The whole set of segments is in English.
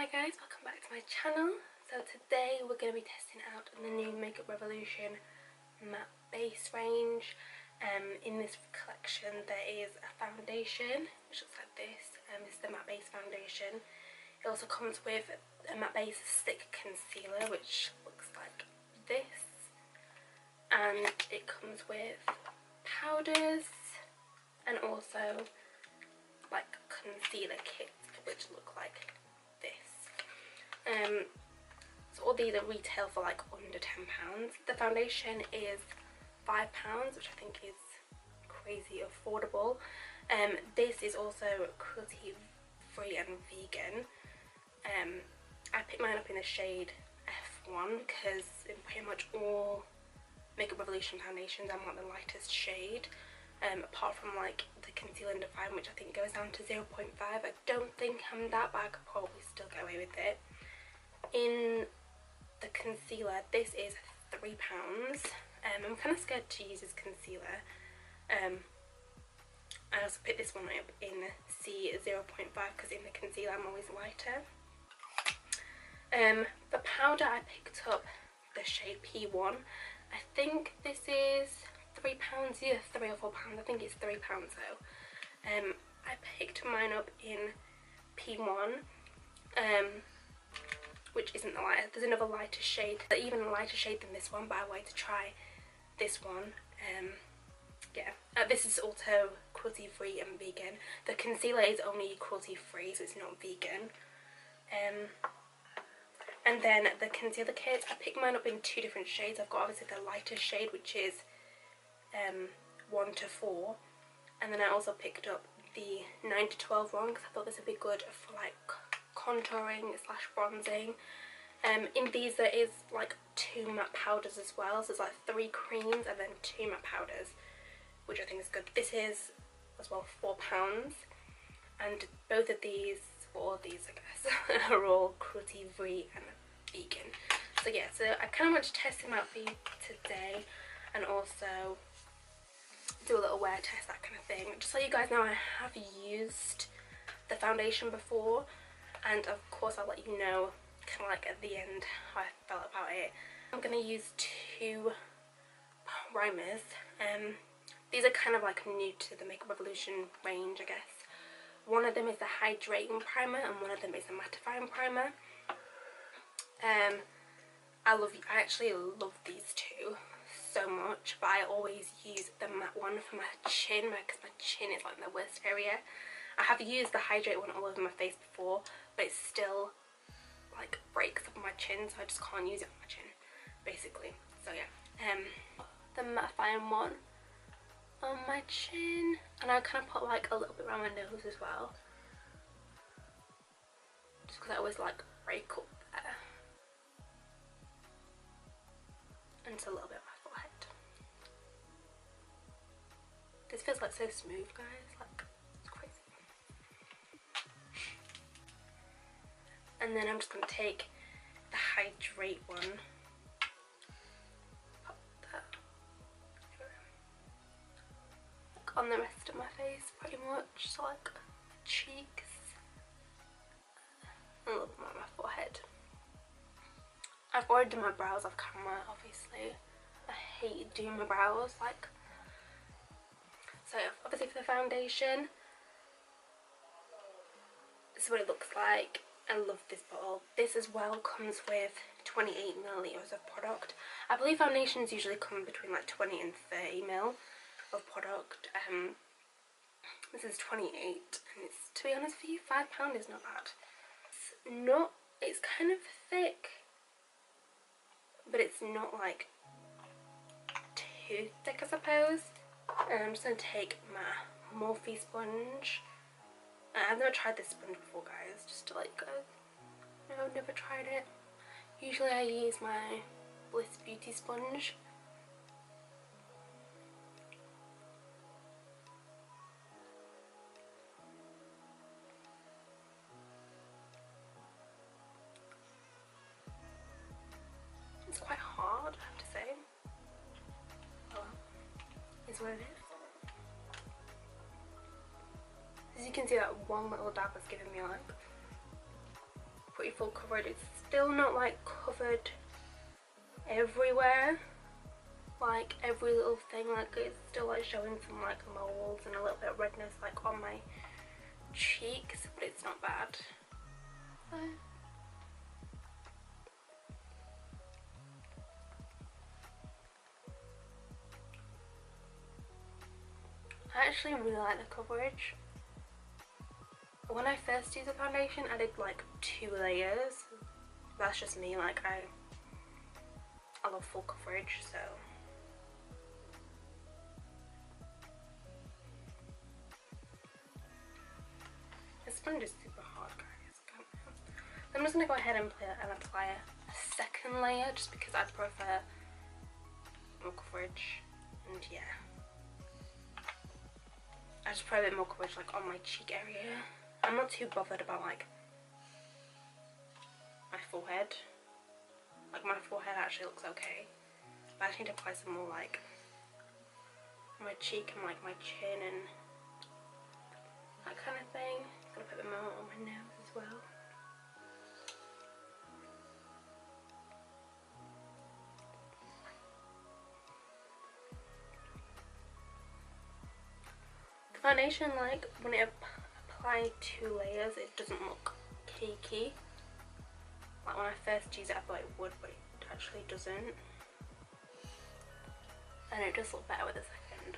Hi guys, welcome back to my channel. So today we're going to be testing out the new Makeup Revolution matte base range. In this collection there is a foundation which looks like this. This is the matte base foundation. It also comes with a matte base stick concealer which looks like this, and it comes with powders and also like concealer kits which look like this. So all these are retail for like under £10. The foundation is £5, which I think is crazy affordable. This is also cruelty free and vegan. I picked mine up in the shade F1 because in pretty much all Makeup Revolution foundations I'm like the lightest shade, apart from like the Conceal and Define, which I think goes down to 0.5. I don't think I'm that, but I could probably still get away with it. In the concealer, this is £3. I'm kind of scared to use this concealer. I also picked this one up in C0.5 because in the concealer I'm always lighter. The powder I picked up the shade P1. I think this is £3, either £3 or £4. I think it's £3 though. I picked mine up in P1, which isn't the lightest. There's another lighter shade, even a lighter shade than this one, but I wanted to try this one. This is also cruelty free and vegan. The concealer is only cruelty free, so it's not vegan. And then the concealer kit, I picked mine up in two different shades. I've got obviously the lighter shade, which is 1 to 4, and then I also picked up the 9 to 12 one because I thought this would be good for like contouring / bronzing. In these there is like 2 matte powders as well, so it's like 3 creams and then 2 matte powders, which I think is good. This is as well £4, and both of these, or all of these I guess, are all cruelty free and vegan. So yeah, so I kind of want to test them out for you today, and also do a little wear test, that kind of thing. Just so you guys know, I have used the foundation before, and of course I'll let you know kind of like at the end how I felt about it. I'm going to use 2 primers. These are kind of like new to the Makeup Revolution range, I guess. One of them is the hydrating primer and one of them is a mattifying primer. I actually love these two so much, but I always use the matte one for my chin because my chin is like the worst area. I have used the hydrate one all over my face before, but it still like breaks up my chin, so I just can't use it on my chin basically. So yeah, the mattifying one on my chin, and I kind of put like a little bit around my nose as well, just because I always like break up there, and it's a little bit on my forehead. This feels like so smooth, guys, like it's crazy. And then I'm just going to take the hydrate one, pop that like on the rest of my face pretty much, so like cheeks, and a little bit more on my forehead. I've already done my brows off camera, obviously. I hate doing my brows, like. So obviously for the foundation, this is what it looks like. I love this bottle. This as well comes with 28 millilitres of product. I believe foundations usually come between like 20 and 30 ml of product. This is 28, and it's, to be honest with you, £5 is not bad. It's kind of thick, but it's not like too thick, I suppose. I'm just going to take my Morphe sponge. I've never tried this sponge before, guys, just to like go. No, I've never tried it. Usually I use my Bliss Beauty sponge. It's quite hard, I have to say. Oh well, it's what it is. As you can see, that one little dab has given me like pretty full coverage. It's still not like covered everywhere, like every little thing, like it's still like showing some like moles and a little bit of redness like on my cheeks, but it's not bad. So I actually really like the coverage. When I first used the foundation, I did like 2 layers. That's just me, like I love full coverage, so. This sponge is super hard, guys. So I'm just gonna go ahead and apply a second layer, just because I prefer more coverage, and yeah. I just prefer a bit more coverage like on my cheek area. I'm not too bothered about like my forehead. Like my forehead actually looks okay, but I just need to apply some more like on my cheek and like my chin and that kind of thing. I'm gonna put a bit more on my nose as well. The foundation, like when it apply 2 layers, it doesn't look cakey. Like when I first used it I thought it would, but it actually doesn't. And it does look better with the second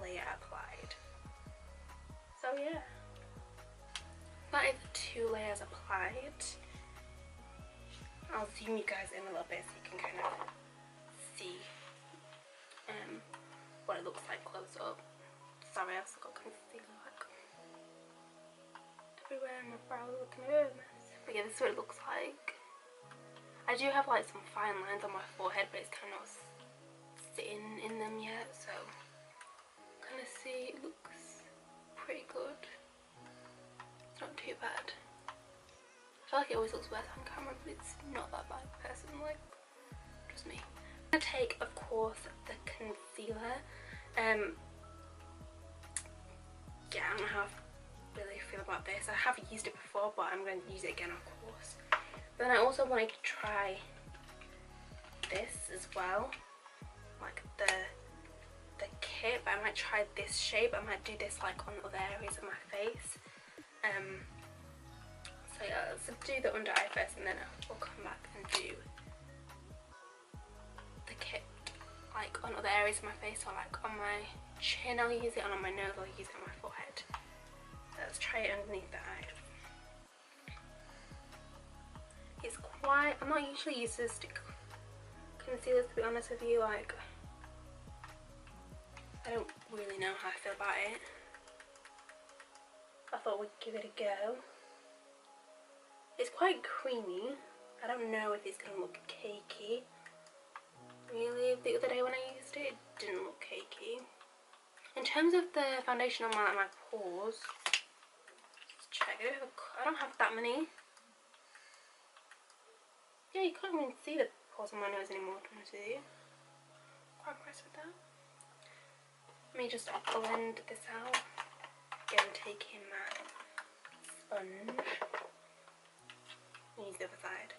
layer applied. So yeah, that is the 2 layers applied. I'll zoom you guys in a little bit so you can kind of see what it looks like close up. Sorry, I also got concealer like everywhere and my brow is looking a bit of a mess. But yeah, this is what it looks like. I do have like some fine lines on my forehead, but it's kind of not sitting in them yet, so kind of see it looks pretty good. It's not too bad. I feel like it always looks worse on camera, but it's not that bad personally. Just me. I'm gonna take, of course, the concealer. Yeah, I don't know how I really feel about this. I have used it before, but I'm going to use it again, of course. But then I also wanted to try this as well, like the kit, but I might try this shape. I might do this like on other areas of my face. So yeah, let's do the under eye first, and then we'll come back and do the kit like on other areas of my face, or like on my chin I'll use it, and on my nose I'll use it on my forehead. So let's try it underneath the eye. It's quite, I'm not usually used to stick concealers, to be honest with you. Like, I don't really know how I feel about it. I thought we'd give it a go. It's quite creamy. I don't know if it's going to look cakey. Really, the other day when I used it, it didn't look cakey. In terms of the foundation on my pores, let's check. I don't have that many. Yeah, you can't even see the pores on my nose anymore, to be honest with you. Quite impressed with that. Let me just blend this out. Again, taking my sponge. Use the other side.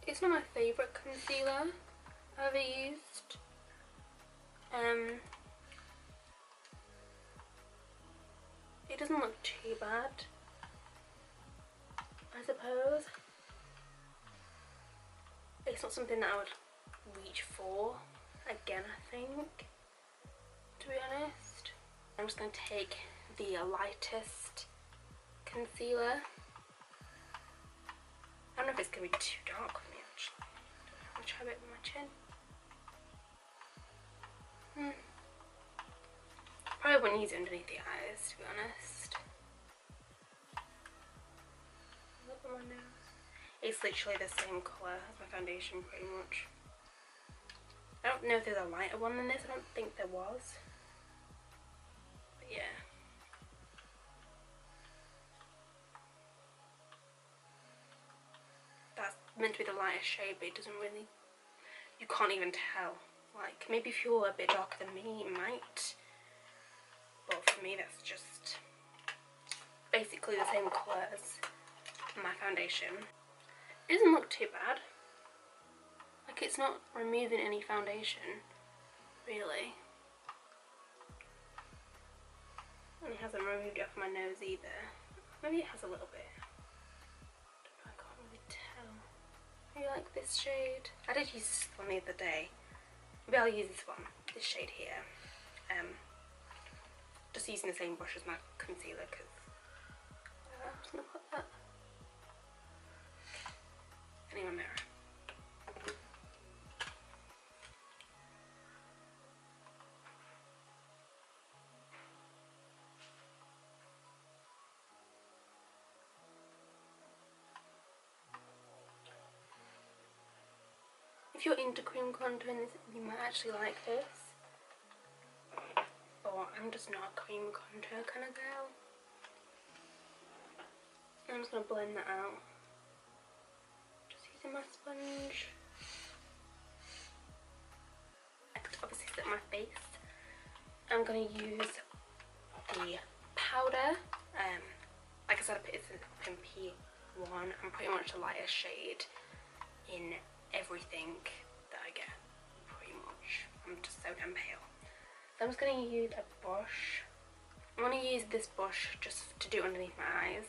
It's not my favourite concealer I've ever used. It doesn't look too bad, I suppose. It's not something that I would reach for again, I think, to be honest. I'm just going to take the lightest concealer. I don't know if it's going to be too dark for me, actually. I'll try a bit with my chin. Probably wouldn't use it underneath the eyes, to be honest. Look at my nose. It's literally the same colour as my foundation pretty much. I don't know if there's a lighter one than this, I don't think there was. But yeah. That's meant to be the lightest shade, but it doesn't really, you can't even tell. Like, maybe if you're a bit darker than me, you might. But for me, that's just basically the same colour as my foundation. It doesn't look too bad. Like, it's not removing any foundation, really. And it hasn't removed it off my nose either. Maybe it has a little bit. I can't really tell. Maybe like this shade. I did use this one the other day. Maybe I'll use this one, this shade here. Just using the same brush as my concealer because I'm just gonna put that in my mirror. If you're into cream contouring, you might actually like this. But I'm just not a cream contour kind of girl. I'm just going to blend that out. Just using my sponge. Obviously set my face. I'm going to use the powder. Like I said, I put it in P1. I'm pretty much the lightest shade in everything that I get, pretty much. I'm just so damn pale. So I'm just going to use a brush. I'm going to use this brush just to do underneath my eyes.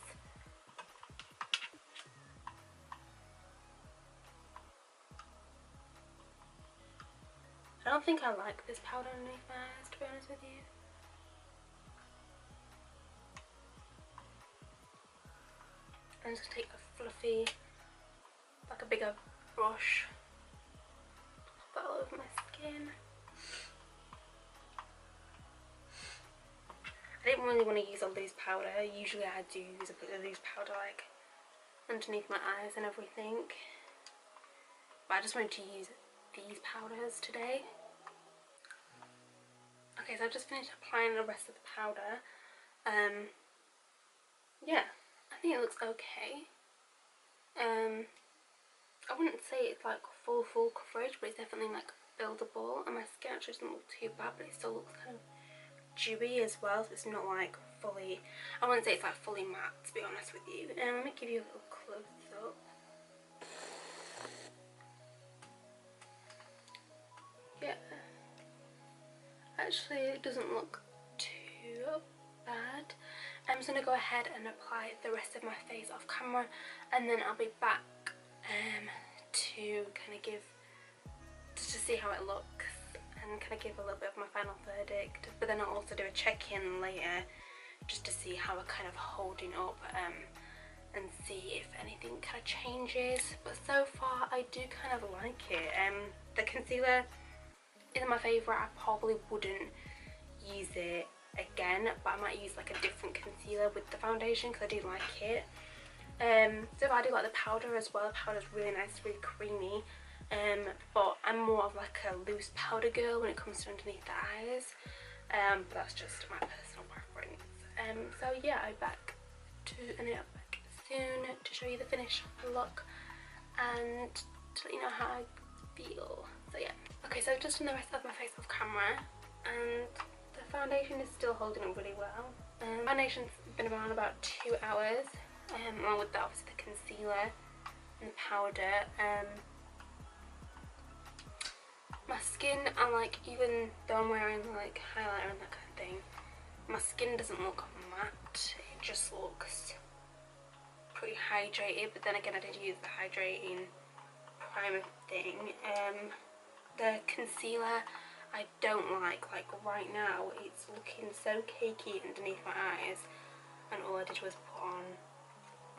I don't think I like this powder underneath my eyes, to be honest with you. I'm just going to take a fluffy, like a bigger brush, put that all over my skin. I didn't really want to use a loose powder. Usually I do use a bit of loose powder like underneath my eyes and everything, but I just wanted to use these powders today. Okay, so I've just finished applying the rest of the powder. Yeah, I think it looks okay. I wouldn't say it's like full coverage, but it's definitely like buildable, and my skin actually doesn't look too bad, but it still looks kind of dewy as well, so it's not like fully, I wouldn't say it's like fully matte, to be honest with you. Let me give you a little close up. Yeah, actually it doesn't look too bad. I'm just going to go ahead and apply the rest of my face off camera, and then I'll be back to kind of give, just to see how it looks and kind of give a little bit of my final verdict. But then I'll also do a check-in later just to see how we're kind of holding up and see if anything kind of changes. But so far I do kind of like it. The concealer isn't my favourite. I probably wouldn't use it again, but I might use like a different concealer with the foundation because I do like it. So I do like the powder as well. The powder's really nice, really creamy, but I'm more of like a loose powder girl when it comes to underneath the eyes, but that's just my personal preference. So yeah, I'm back soon to show you the finished look and to let you know how I feel. So yeah, okay, so I've just done the rest of my face off camera, and the foundation is still holding up really well. Foundation's been around about 2 hours, along with that obviously the concealer and the powder. My skin, I like, even though I'm wearing like highlighter and that kind of thing, my skin doesn't look matte, it just looks pretty hydrated. But then again, I did use the hydrating primer thing. The concealer I don't like right now it's looking so cakey underneath my eyes, and all I did was put on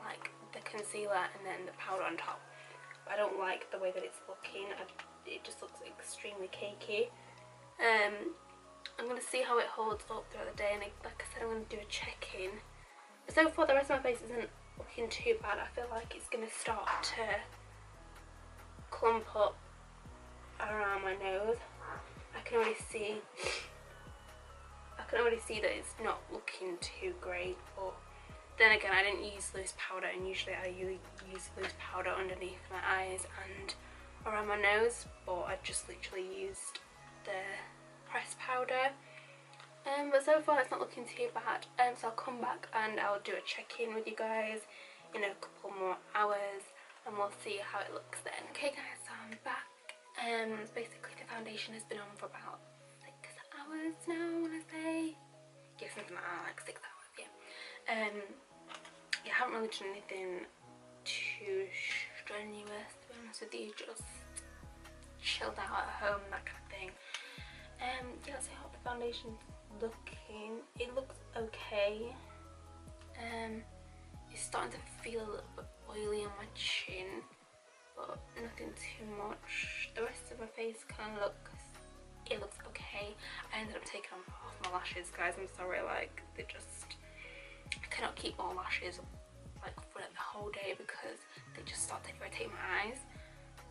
like the concealer and then the powder on top. But I don't like the way that it's looking. It just looks extremely cakey. I'm going to see how it holds up throughout the day, and like I said, I'm going to do a check-in. So far the rest of my face isn't looking too bad. I feel like it's going to start to clump up around my nose. I can already see that it's not looking too great, but then again, I didn't use loose powder, and usually I use loose powder underneath my eyes and around my nose, but I just literally used the pressed powder. But so far it's not looking too bad, so I'll come back and I'll do a check-in with you guys in a couple more hours and we'll see how it looks then. Okay guys, so I'm back. Basically the foundation has been on for about 6 hours now, I want to say. Yeah, something like that, like 6 hours, yeah. Yeah, I haven't really done anything too strenuous, to be honest with you, just chilled out at home, that kind of thing. Yeah, so how the foundation's looking. It looks okay. It's starting to feel a little bit oily on my chin, but nothing too much. The rest of my face kind of looks okay. I ended up taking off my lashes, guys. I'm sorry, like they just, I cannot keep my lashes like for like, the whole day because they just start to irritate my eyes.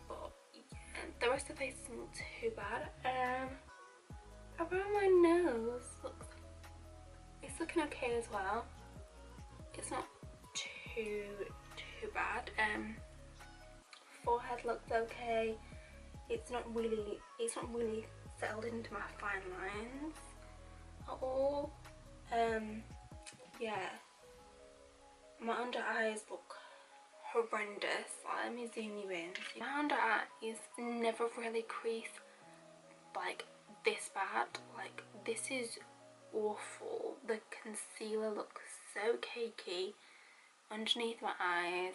But yeah, the rest of the face isn't too bad. Around my nose it's looking okay as well. It's not too bad. Forehead looks okay. It's not really settled into my fine lines at all. Yeah, my under eyes look horrendous. Let me zoom you in. My under eye is never really creased like this bad. Like this is awful. The concealer looks so cakey underneath my eyes.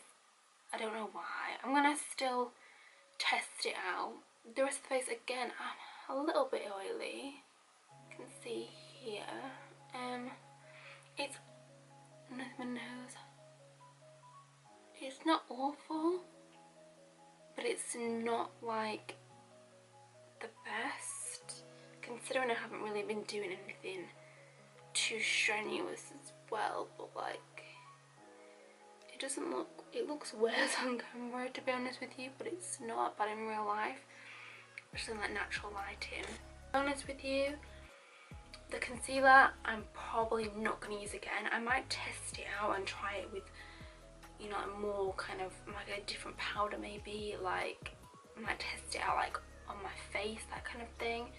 I don't know why. I'm gonna still test it out. The rest of the face, again, I'm a little bit oily. You can see here. It's underneath my nose. It's not awful, but it's not like the best, considering I haven't really been doing anything too strenuous as well. But like, it doesn't look, it looks worse on camera, to be honest with you, but it's not bad in real life, especially like natural lighting. To be honest with you, the concealer I'm probably not going to use again. I might test it out and try it with, you know, more kind of like a different powder maybe. Like I might test it out like on my face, that kind of thing.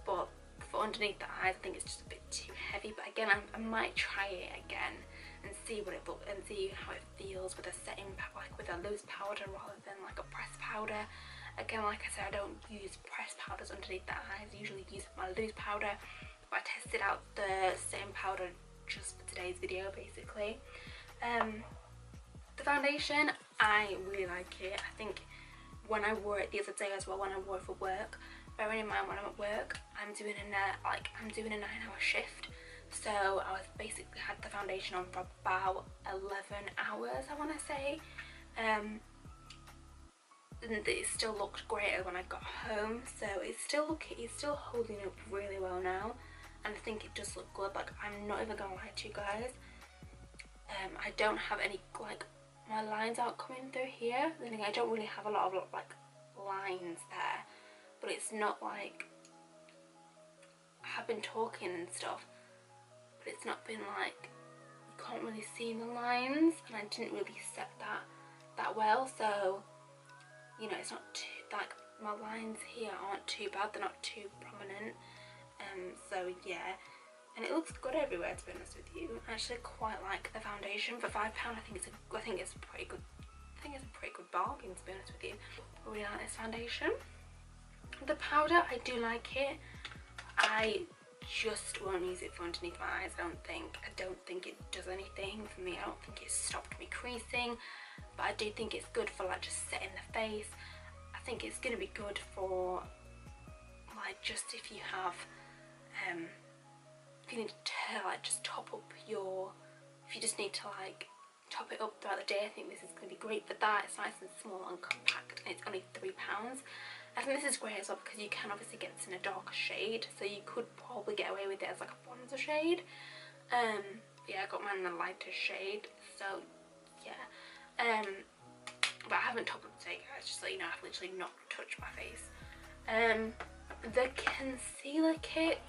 But for underneath the eyes, I think it's just a bit too heavy. But again, I might try it again and see what it looks and see how it feels with a setting, like with a loose powder rather than like a pressed powder. Again, like I said, I don't use pressed powders underneath the eyes. I usually use my loose powder. But I tested out the same powder just for today's video, basically. The foundation, I really like it. I think when I wore it the other day as well, when I wore it for work, bearing in mind when I'm at work, I'm doing a 9-hour shift. So I was basically had the foundation on for about 11 hours, I want to say. And it still looked greater when I got home. So it's still holding up really well now. And I think it does look good. Like, I'm not even gonna lie to you guys, I don't have any, like, my lines aren't coming through here. Then again, I don't really have a lot of like lines there, but it's not like, I have been talking and stuff, but it's not been like, you can't really see the lines, and I didn't really set that well. So, you know, it's not too, like, my lines here aren't too bad, they're not too prominent. So yeah, and it looks good everywhere, to be honest with you. I actually quite like the foundation for £5. I think it's a pretty good bargain, to be honest with you. I really like this foundation. The powder, I do like it. I just won't use it for underneath my eyes. I don't think it does anything for me. I don't think it stopped me creasing, but I do think it's good for like just setting the face. I think it's gonna be good for like just if you have if you need to like just top up your, if you just need to like top it up throughout the day, I think this is going to be great for that. It's nice and small and compact, and it's only £3. I think this is great as well because you can obviously get this in a darker shade, so you could probably get away with it as like a bronzer shade. Yeah, I got mine in a lighter shade, so yeah, but I haven't topped up today, guys, just so you know. I've literally not touched my face. The concealer kits,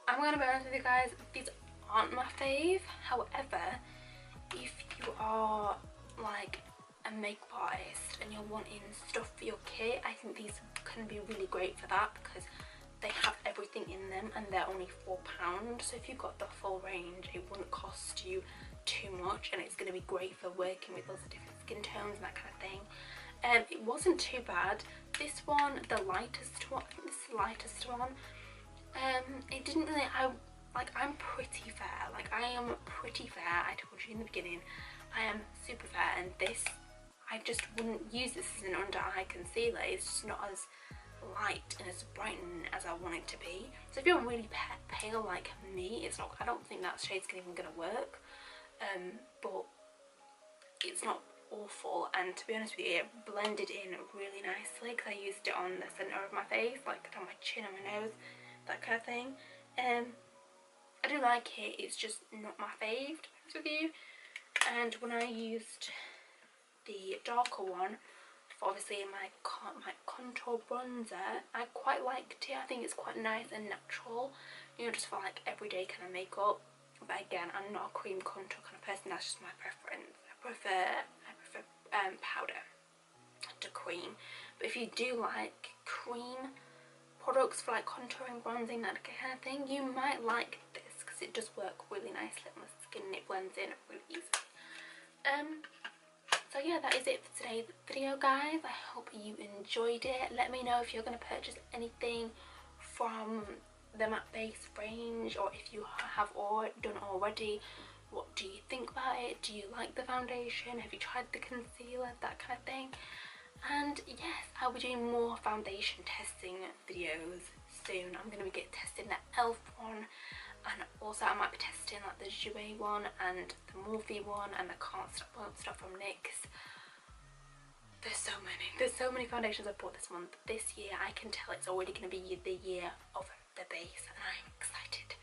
I'm gonna be honest with you guys, these aren't my fave. However, if you are like a makeup artist and you're wanting stuff for your kit, I think these can be really great for that, because they have everything in them and they're only £4. So if you've got the full range, it wouldn't cost you too much, and it's going to be great for working with lots of different skin tones and that kind of thing. It wasn't too bad. This one, the lightest one, I think this is the lightest one. It didn't really, I'm pretty fair. Like, I am pretty fair. I told you in the beginning, I am super fair, and this, I just wouldn't use this as an under eye concealer. It's just not as light and as brightening as I want it to be. So if you're really pale like me, it's not, I don't think that shade's even gonna work. But it's not awful, and to be honest with you, it blended in really nicely because I used it on the centre of my face, like on my chin and my nose, that kind of thing. I do like it, it's just not my fave, to be honest with you. And when I used the darker one, obviously my contour bronzer, I quite liked it. I think it's quite nice and natural, you know, just for like everyday kind of makeup. But again, I'm not a cream contour kind of person, that's just my preference. I prefer powder to cream. But if you do like cream products for like contouring, bronzing, that kind of thing, you might like this, because it does work really nicely on the skin and it blends in really easily. So yeah, that is it for today's video, guys. I hope you enjoyed it. Let me know if you're going to purchase anything from the matte base range, or if you have done already, what do you think about it? Do you like the foundation? Have you tried the concealer? That kind of thing. And yes, I'll be doing more foundation testing videos soon. I'm going to be testing the e.l.f. one, and also I might be testing like the Jouer one and the Morphe one and the Can't Stop Won't Stop from NYX. There's so many foundations I've bought this month. This year I can tell it's already going to be the year of the base, and I'm excited.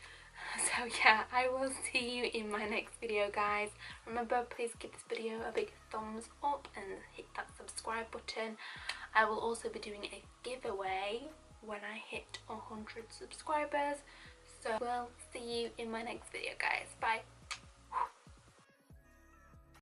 So yeah, I will see you in my next video, guys. Remember, please give this video a big thumbs up and hit that subscribe button. I will also be doing a giveaway when I hit 100 subscribers. So we'll see you in my next video, guys. Bye.